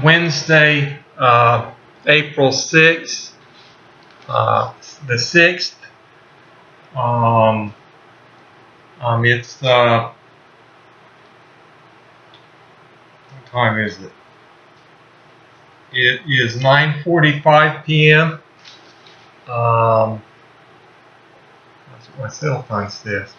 Wednesday, April 6th, the 6th. It's what time is it? It is 9:45 p.m. That's what my cell phone says.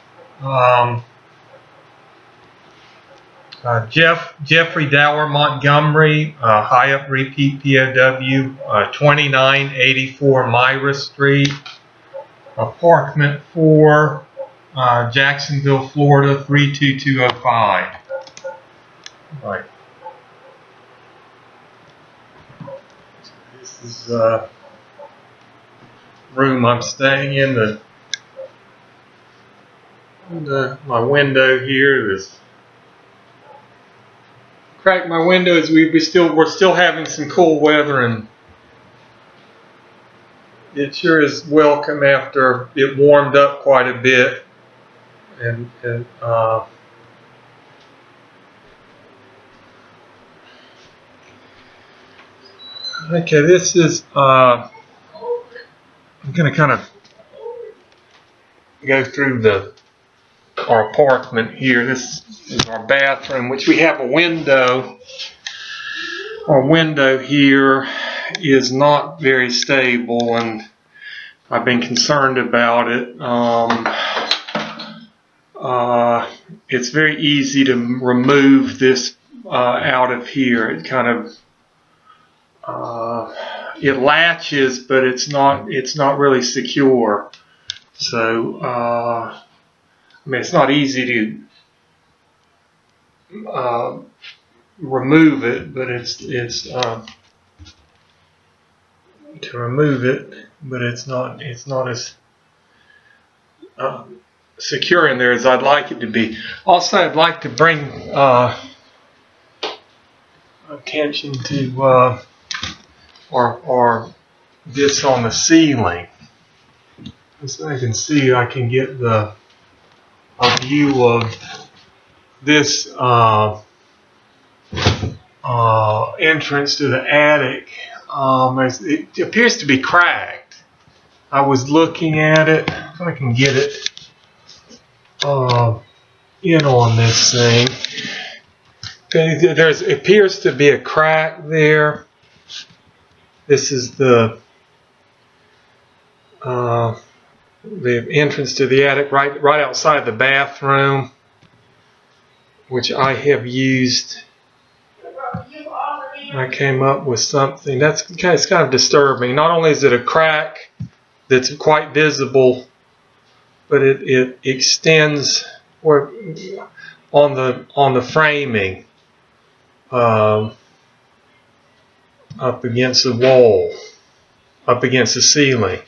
Jeffrey Dower Montgomery, High-Up Repeat POW, 2984 Myra Street, Apartment 4, Jacksonville, Florida, 32205. Right. This is the room I'm staying in. My window here is cracked. My window is we're still having some cool weather, and it sure is welcome after it warmed up quite a bit. And okay, this is I'm going to kind of go through our apartment here. This is our bathroom, which we have a window. Our window here is not very stable, and I've been concerned about it. It's very easy to remove this out of here. It kind of it latches, but it's not really secure. So I mean, it's not easy to remove it, but it's to remove it, but it's not as secure in there as I'd like it to be. Also, I'd like to bring attention to or this on the ceiling, so I can see. I can get a view of this entrance to the attic. It appears to be cracked. I was looking at it. If I can get it in on this thing. It appears to be a crack there. This is the entrance to the attic, right outside the bathroom, which I have used. I came up with something it's kind of disturbing. Not only is it a crack that's quite visible, but it extends on the framing up against the wall, up against the ceiling.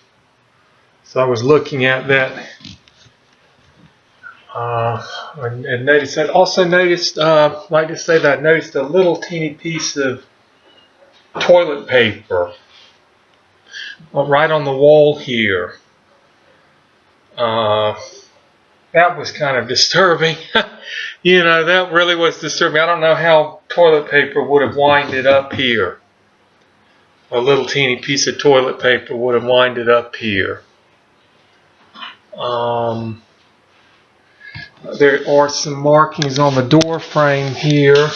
So I was looking at that and noticed that. Also noticed, like to say that I noticed a little teeny piece of toilet paper right on the wall here. That was kind of disturbing. That really was disturbing. I don't know how toilet paper would have winded up here. A little teeny piece of toilet paper would have winded up here. There are some markings on the door frame here.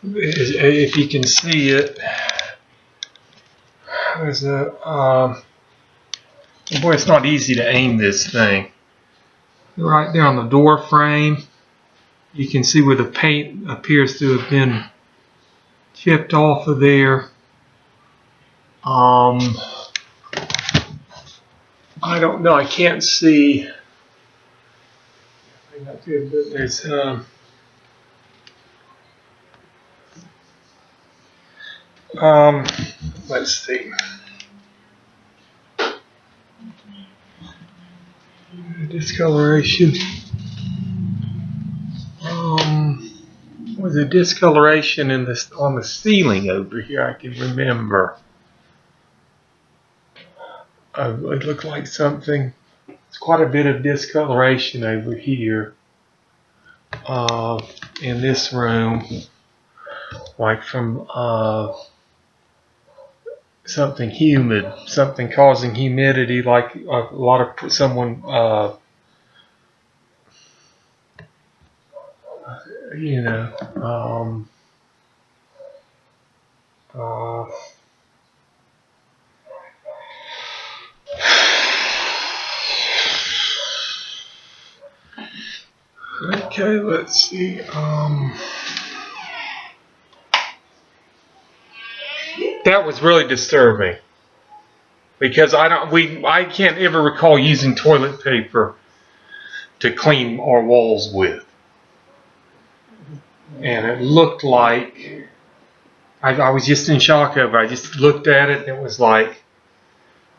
If you can see it, there's boy, it's not easy to aim this thing. Right there on the door frame, you can see where the paint appears to have been chipped off of there. I don't know. I can't see. There's let's see. Discoloration. Was a discoloration in this on the ceiling over here? I can remember. It looked like something There's quite a bit of discoloration over here in this room, like from something humid, something causing humidity, like a lot of someone, you know, okay, let's see. That was really disturbing because I can't ever recall using toilet paper to clean our walls with, and it looked like I was just in shock of it. I just looked at it and it was like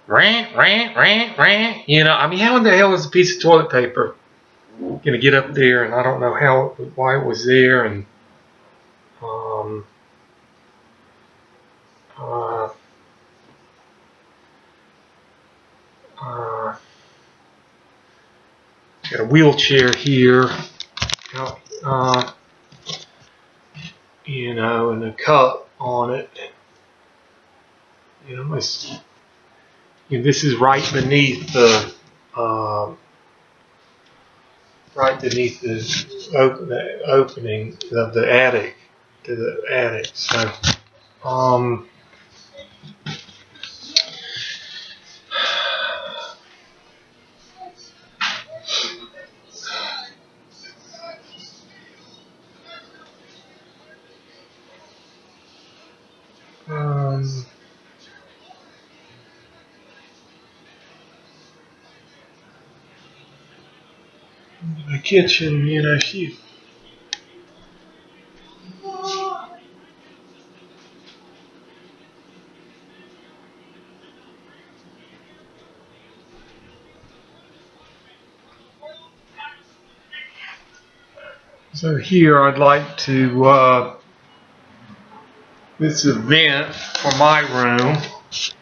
rant, rant, rant, rant. You know, I mean, how in the hell is a piece of toilet paper gonna get up there? And I don't know why it was there, and got a wheelchair here, you know, and a cup on it. You know, this is right beneath the opening of the attic to the attic. So, the kitchen, you know, so here I'd like to, this is a vent for my room. It's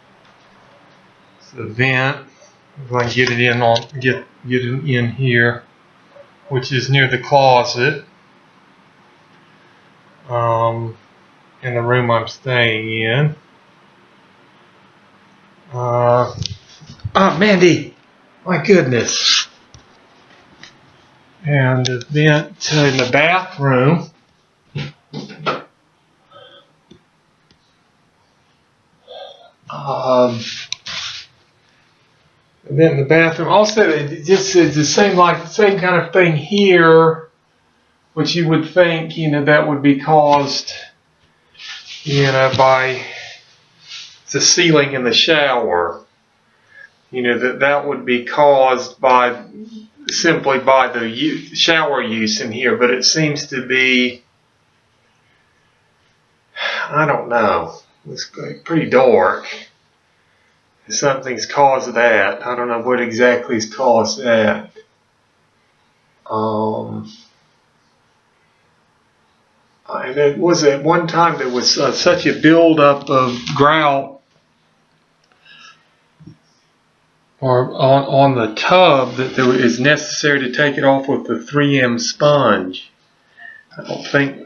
a vent. If I can get it in get it in here, which is near the closet, in the room I'm staying in. Mandy, my goodness. And the vent in the bathroom. And then the bathroom. Also, it's the same kind of thing here, which you would think, you know, that would be caused, you know, by the ceiling in the shower. You know, that would be caused simply by the shower use in here, but it seems to be, I don't know, it's pretty dark. Something's caused that. I don't know what exactly has caused that. And it was at one time there was such a buildup of grout on the tub that it is necessary to take it off with a 3M sponge. I don't think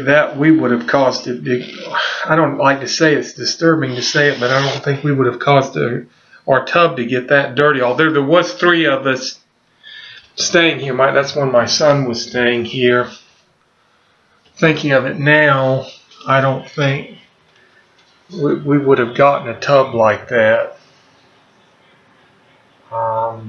that we would have caused it. I don't like to say it's disturbing to say it, but I don't think we would have caused our tub to get that dirty. Although there was 3 of us staying here. That's when my son was staying here. Thinking of it now, I don't think we would have gotten a tub like that. My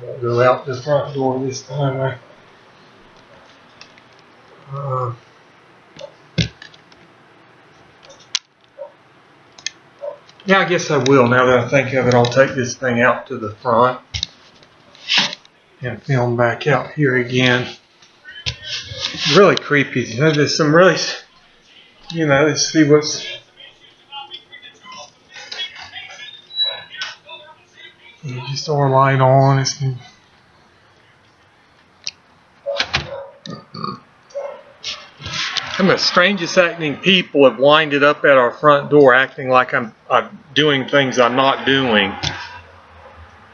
I won't go out the front door this time. Yeah, I guess I will. Now that I think of it, I'll take this thing out to the front. and film back out here again. Really creepy. You know, there's some really, you know, let's see what's. You just our light on. It's, some of the strangest acting people have winded up at our front door acting like I'm doing things I'm not doing,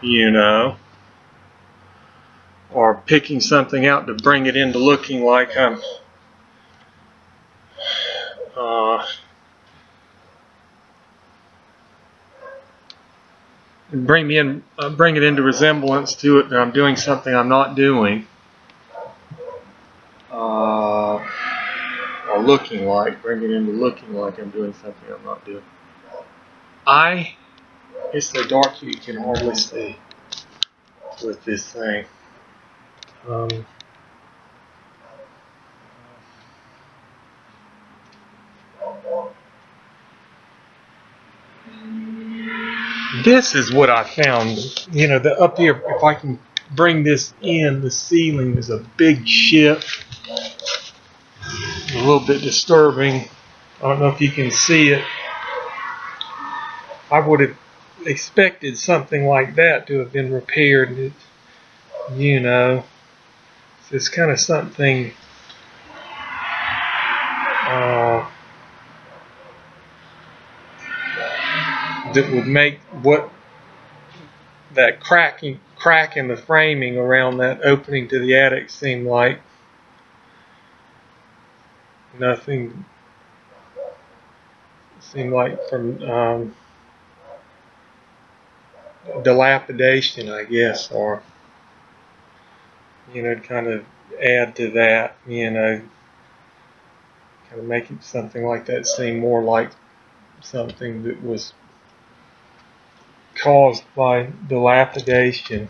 you know, or picking something out to bring it into looking like I'm bring it into resemblance to it that I'm doing something I'm not doing, or bring it into looking like I'm doing something I'm not doing. It's so dark you can hardly see with this thing. This is what I found, you know, up here, if I can bring this in, the ceiling is a big shift. A little bit disturbing. I don't know if you can see it. I would have expected something like that to have been repaired, you know. So it's kind of something that would make that crack in the framing around that opening to the attic seem like nothing. Seemed like from dilapidation, I guess, or, you know, kind of add to that, you know, kind of make it something like that seem more like something that was caused by dilapidation.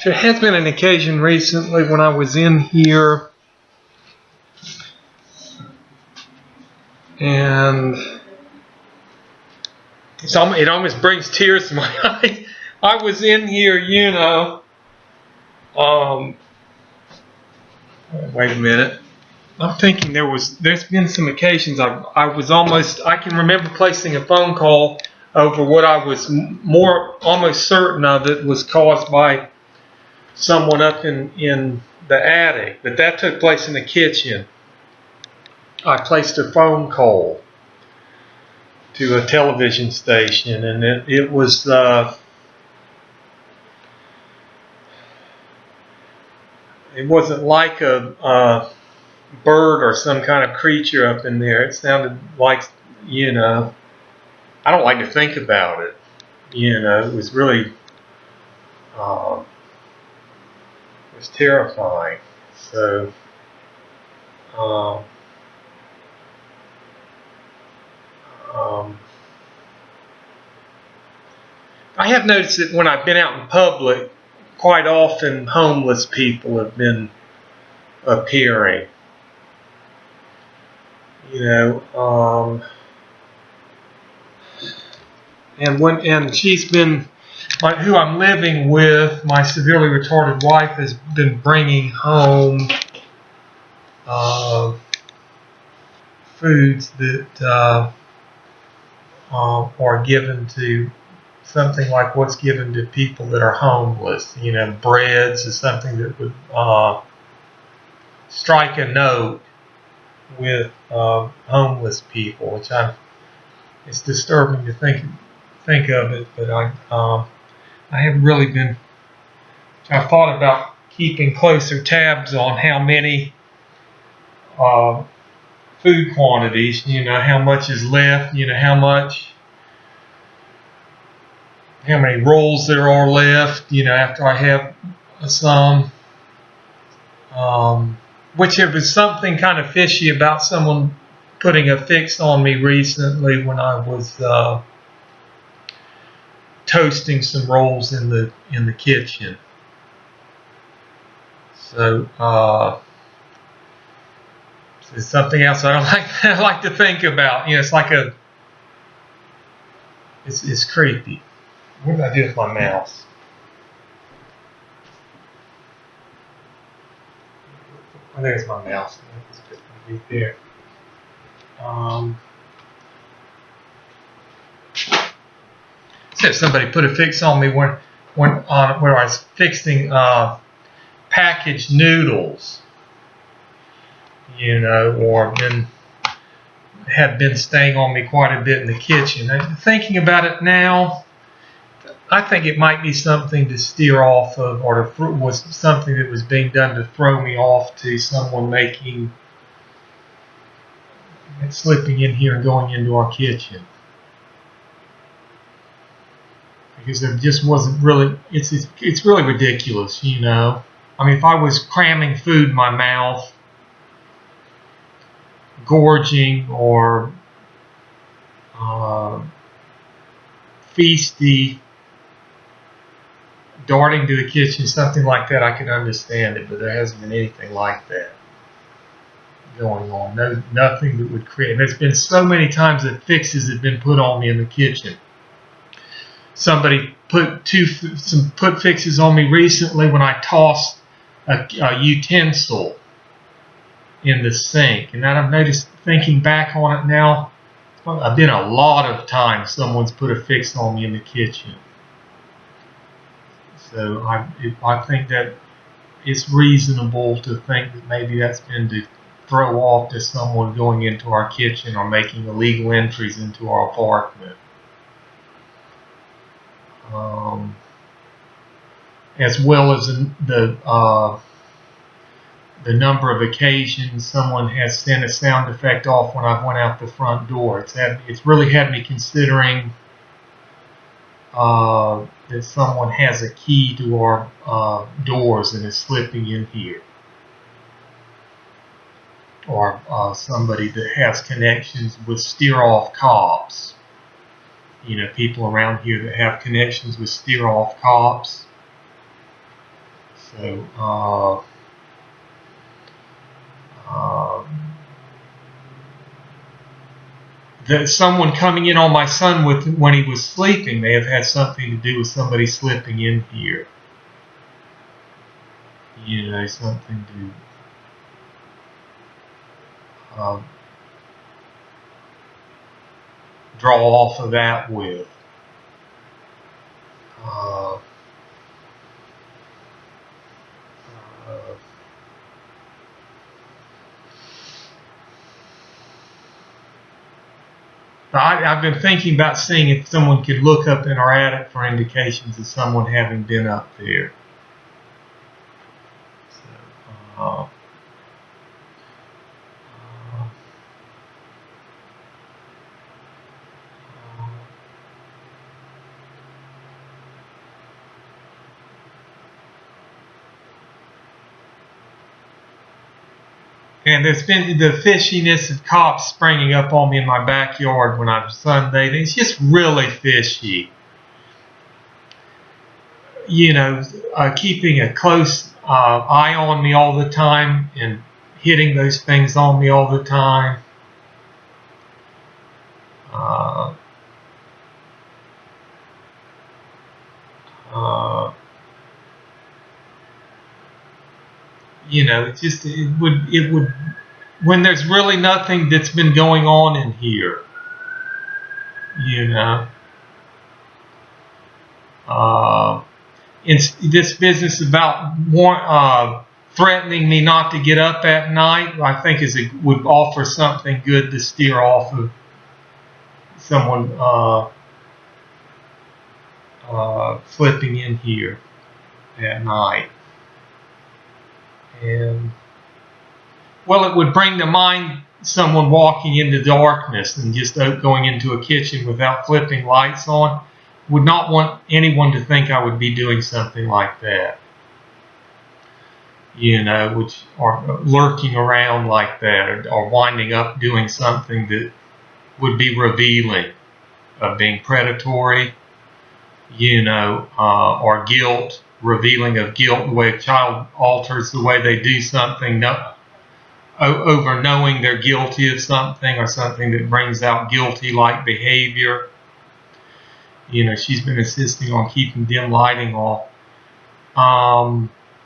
There has been an occasion recently when I was in here and it almost brings tears to my eyes. I was in here, you know. Wait a minute. I'm thinking there's been some occasions I can remember placing a phone call over what I was almost certain of it was caused by someone up in the attic, but that took place in the kitchen. I placed a phone call to a television station, and it was it wasn't like a bird or some kind of creature up in there. It sounded like, you know, I don't like to think about it. You know, it was really it was terrifying. So I have noticed that when I've been out in public, quite often homeless people have been appearing. You know, and she's been, who I'm living with, my severely retarded wife has been bringing home foods that are given to something like what's given to people that are homeless. You know, breads is something that would strike a note with homeless people, which it's disturbing to think of it, but I haven't really been. I thought about keeping closer tabs on how many food quantities, you know, how much is left, you know, how many rolls there are left, you know, after I have some. which there was something kind of fishy about someone putting a fix on me recently when I was toasting some rolls in the kitchen. So it's something else I don't like. I like to think about. You know, it's like it's creepy. What did I do with my mouse? Oh, there's my mouse. It's just right there. So somebody put a fix on me when where I was fixing packaged noodles, you know, or have been staying on me quite a bit in the kitchen. And thinking about it now, I think it might be something to steer off of, or was something that was being done to throw me off to someone slipping in here and going into our kitchen. Because there just wasn't really, it's really ridiculous, you know. I mean, if I was cramming food in my mouth, gorging or feisty, darting to the kitchen, something like that, I could understand it, but there hasn't been anything like that going on. No, nothing that would create. There's been so many times that fixes have been put on me in the kitchen. Somebody put fixes on me recently when I tossed a utensil in the sink, and then I've noticed, thinking back on it now, I've been a lot of times someone's put a fix on me in the kitchen. So I think that it's reasonable to think that maybe that's been to throw off to someone going into our kitchen or making illegal entries into our apartment. As well as the number of occasions someone has sent a sound effect off when I went out the front door. It's really had me considering that someone has a key to our doors and is slipping in here, or somebody that has connections with steer-off cops. You know, people around here that have connections with steer-off cops. So, that someone coming in on my son when he was sleeping may have had something to do with somebody slipping in here. You know, something to draw off of that with. I've been thinking about seeing if someone could look up in our attic for indications of someone having been up there. So, and there's been the fishiness of cops springing up on me in my backyard when I'm sunbathing. It's just really fishy. You know, keeping a close eye on me all the time and hitting those things on me all the time. You know, it would, when there's really nothing that's been going on in here, you know. It's this business about threatening me not to get up at night, I think would offer something good to steer off of someone slipping in here at night. And, well, it would bring to mind someone walking into darkness and just going into a kitchen without flipping lights on. Would not want anyone to think I would be doing something like that. which are lurking around like that, or winding up doing something that would be revealing of being predatory, or guilt, revealing of guilt, the way a child alters the way they do something, over knowing they're guilty of something, or something that brings out guilty-like behavior. She's been insisting on keeping dim lighting off.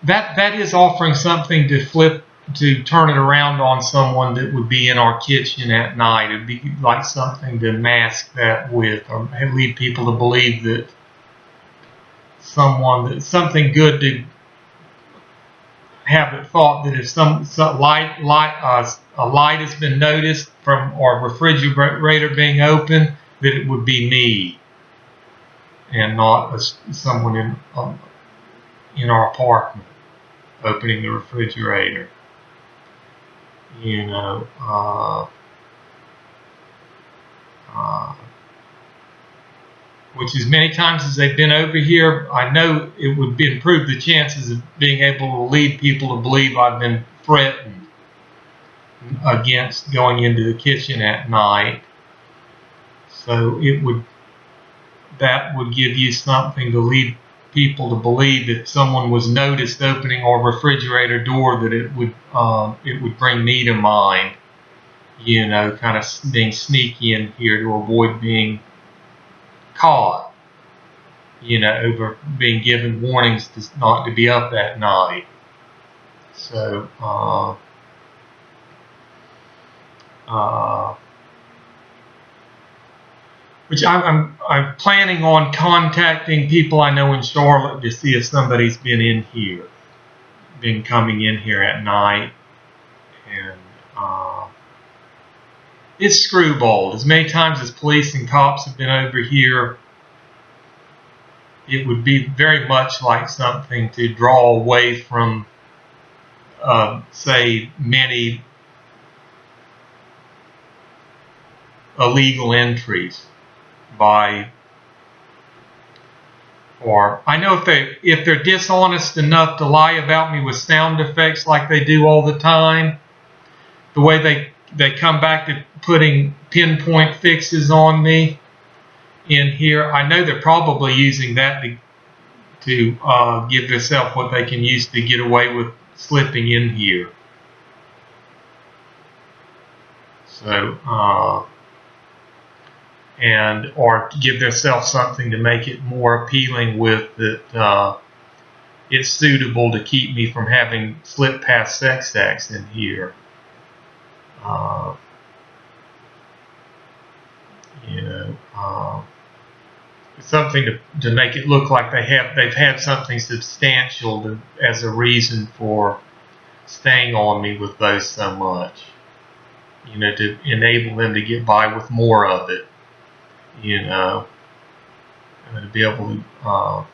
That is offering something to turn it around on someone that would be in our kitchen at night. It'd be like something to mask that with, or lead people to believe that something good to have it thought that if a light has been noticed from our refrigerator being open, that it would be me and not someone in our apartment opening the refrigerator. Which as many times as they've been over here, I know it would improve the chances of being able to lead people to believe I've been threatened against going into the kitchen at night. So that would give you something to lead people to believe that someone was noticed opening our refrigerator door, that it would bring me to mind, kind of being sneaky in here to avoid being caught, over being given warnings not to be up at night. So, which I'm planning on contacting people I know in Charlotte to see if somebody's been coming in here at night, and it's screwballed. As many times as police and cops have been over here, it would be very much like something to draw away from, say, many illegal entries or I know if they're dishonest enough to lie about me with sound effects like they do all the time, the way they come back to putting pinpoint fixes on me in here, I know they're probably using that to give themselves what they can use to get away with slipping in here. So, or give themselves something to make it more appealing with that it's suitable to keep me from having slipped past sex acts in here. Something to make it look like they've had something substantial as a reason for staying on me with those so much. To enable them to get by with more of it. And to be able to,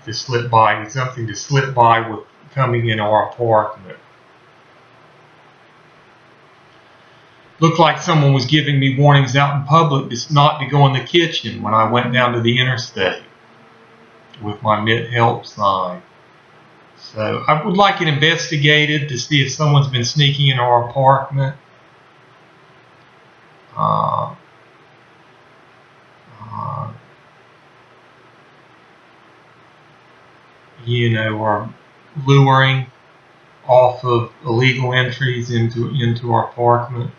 to slip by, something to slip by with coming in our apartment. Looked like someone was giving me warnings out in public not to go in the kitchen when I went down to the interstate with my MidHelp sign. So I would like it investigated to see if someone's been sneaking in our apartment. Or luring off of illegal entries into our apartment.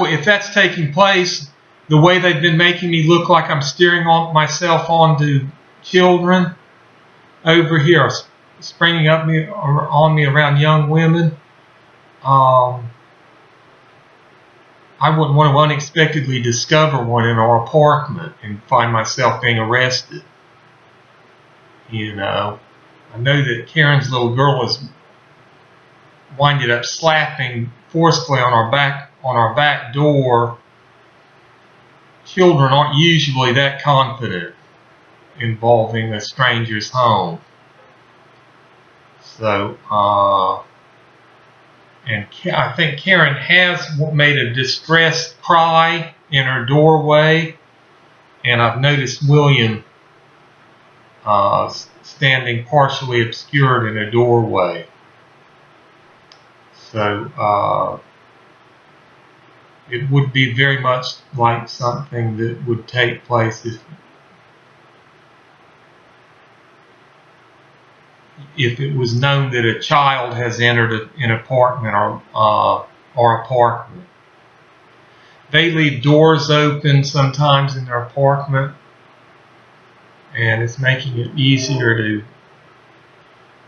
If that's taking place, the way they've been making me look like I'm steering myself onto children over here, springing up on me around young women, I wouldn't want to unexpectedly discover one in our apartment and find myself being arrested. I know that Karen's little girl was winded up slapping forcefully on our back door. children aren't usually that confident involving a stranger's home. So, and I think Karen has made a distressed cry in her doorway, and I've noticed William standing partially obscured in a doorway. So it would be very much like something that would take place if it was known that a child has entered an apartment or apartment. They leave doors open sometimes in their apartment, and it's making it easier to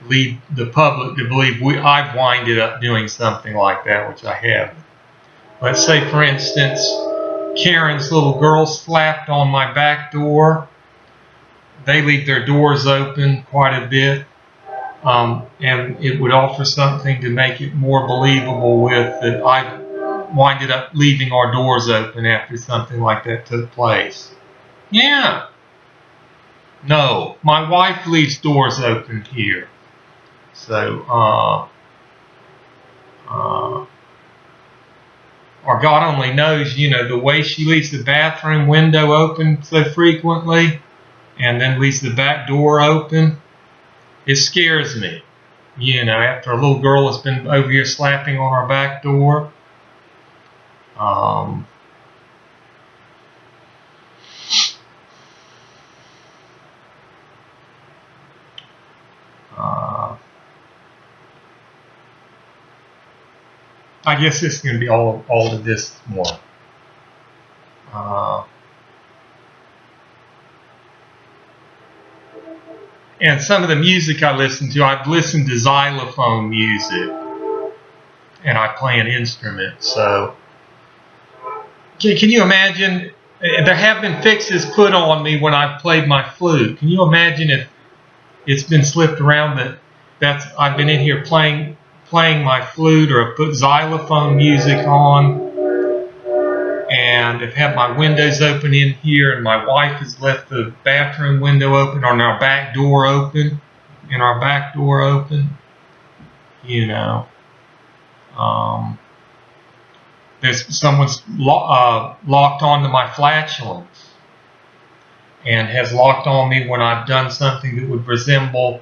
lead the public to believe I've winded up doing something like that, which I haven't. Let's say, for instance, Karen's little girl slapped on my back door. They leave their doors open quite a bit, and it would offer something to make it more believable with that I winded up leaving our doors open after something like that took place. Yeah. No, my wife leaves doors open here. So, or God only knows, the way she leaves the bathroom window open so frequently and then leaves the back door open, it scares me. After a little girl has been over here slapping on our back door. I guess this is going to be all of this more. And some of the music I listen to, I've listened to xylophone music, and I play an instrument. So, can you imagine? There have been fixes put on me when I've played my flute. Can you imagine if it's been slipped around that I've been in here playing my flute, or I've put xylophone music on, and I've had my windows open in here, and my wife has left the bathroom window open, or our back door open, there's someone's locked onto my flatulence and has locked on me when I've done something that would resemble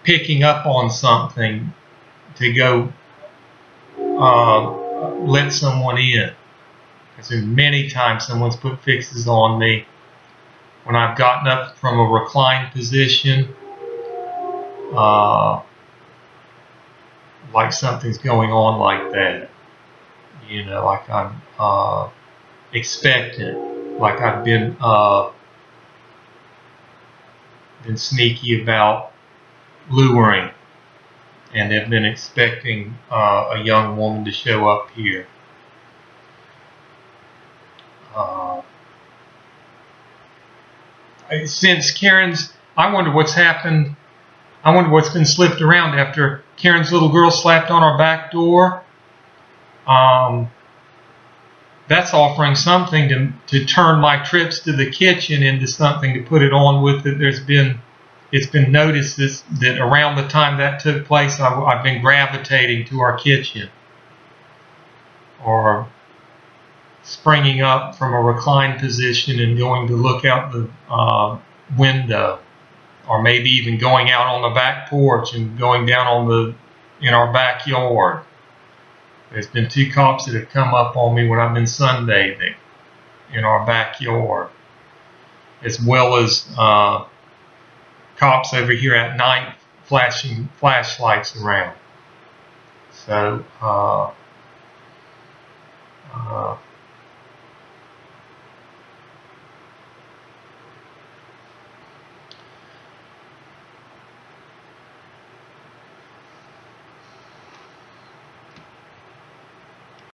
picking up on something to go let someone in. Because many times someone's put fixes on me when I've gotten up from a reclined position, like something's going on like that. Like I'm expectant, like I've been sneaky about luring, and have been expecting a young woman to show up here. Since Karen's, I wonder what's happened. I wonder what's been slipped around after Karen's little girl slapped on our back door. That's offering something to turn my trips to the kitchen into something to put it on with. It's been noticed that around the time that took place, I've been gravitating to our kitchen, or springing up from a reclined position and going to look out the window, or maybe even going out on the back porch and going down in our backyard. There's been 2 cops that have come up on me when I've been sunbathing in our backyard, as well as cops over here at night flashing flashlights around. So